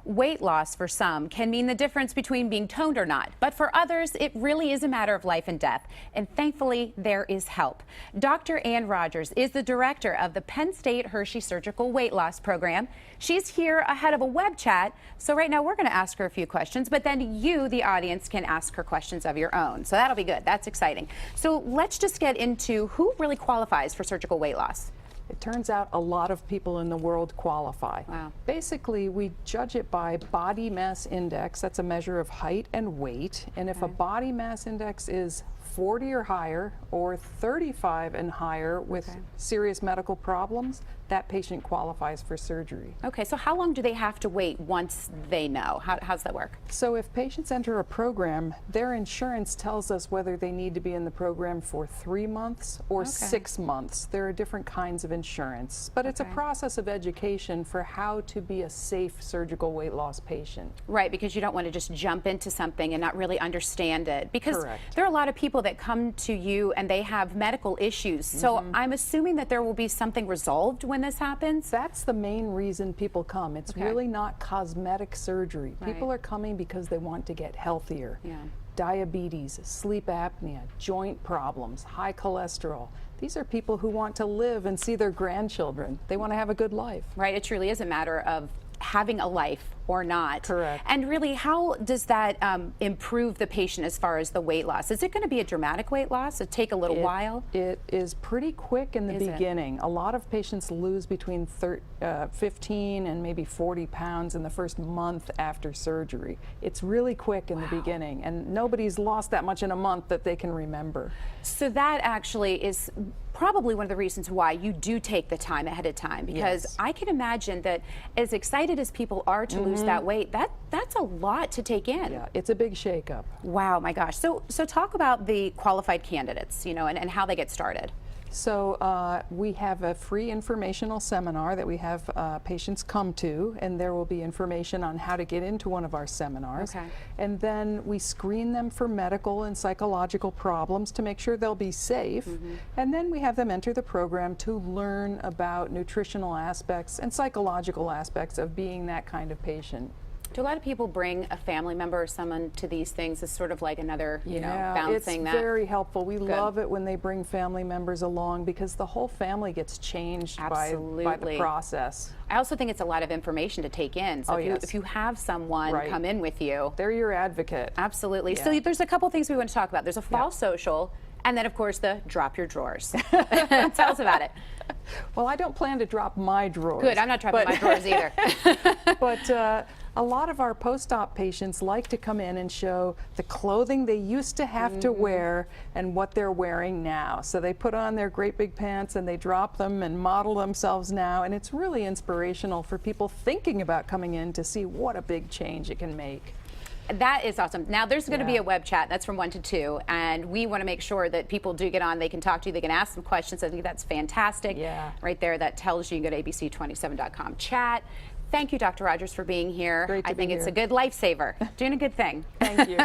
Weight loss for some can mean the difference between being toned or not, but for others, it really is a matter of life and death. And thankfully, there is help. Dr. Ann Rogers is the director of the Penn State Hershey Surgical Weight Loss Program. She's here ahead of a web chat, so right now we're going to ask her a few questions, but then you, the audience, can ask her questions of your own. So that'll be good. That's exciting. So let's just get into who really qualifies for surgical weight loss. It turns out a lot of people in the world qualify. Wow. Basically, we judge it by body mass index. That's a measure of height and weight. And if a body mass index is 40 or higher, or 35 and higher with serious medical problems, that patient qualifies for surgery. Okay, so how long do they have to wait once they know? How's that work? So if patients enter a program, their insurance tells us whether they need to be in the program for 3 months or 6 months. There are different kinds of insurance, but it's a process of education for how to be a safe surgical weight loss patient. Right, because you don't want to just jump into something and not really understand it. Because there are a lot of people that come to you and they have medical issues. So I'm assuming that there will be something resolved when this happens? That's the main reason people come. It's really not cosmetic surgery. People are coming because they want to get healthier. Diabetes, sleep apnea, joint problems, high cholesterol. These are people who want to live and see their grandchildren. They want to have a good life. Right, it truly is a matter of having a life or not. Correct. And really, how does that improve the patient as far as the weight loss? Is it going to be a dramatic weight loss? It take a little while? It is pretty quick in the beginning. A lot of patients lose between 15 and maybe 40 pounds in the first month after surgery. It's really quick in the beginning, and nobody's lost that much in a month that they can remember. So that actually is probably one of the reasons why you do take the time ahead of time, because I can imagine that as excited as people are to lose that weight, that's a lot to take in. Yeah, it's a big shakeup. Wow, my gosh. So talk about the qualified candidates, you know, and how they get started. So we have a free informational seminar that we have patients come to, and there will be information on how to get into one of our seminars. And then we screen them for medical and psychological problems to make sure they'll be safe. And then we have them enter the program to learn about nutritional aspects and psychological aspects of being that kind of patient. Do a lot of people bring a family member or someone to these things as sort of like another, you know, balancing that? It's very helpful. We love it when they bring family members along, because the whole family gets changed by the process. I also think it's a lot of information to take in. So if you have someone come in with you, they're your advocate. Absolutely. So there's a couple things we want to talk about. There's a fall social, and then of course the drop your drawers. Tell us about it. Well, I don't plan to drop my drawers. Good, I'm not dropping my drawers either. But a lot of our post-op patients like to come in and show the clothing they used to have to wear and what they're wearing now. So they put on their great big pants and they drop them and model themselves now, and it's really inspirational for people thinking about coming in to see what a big change it can make. That is awesome. Now there's going to be a web chat that's from 1 to 2, and we want to make sure that people do get on. They can talk to you, they can ask some questions. I think that's fantastic. Right there, that tells you. You can go to abc27.com chat. Thank you, Dr. Rogers, for being here. Great to I think it's a good lifesaver. Doing a good thing. Thank you.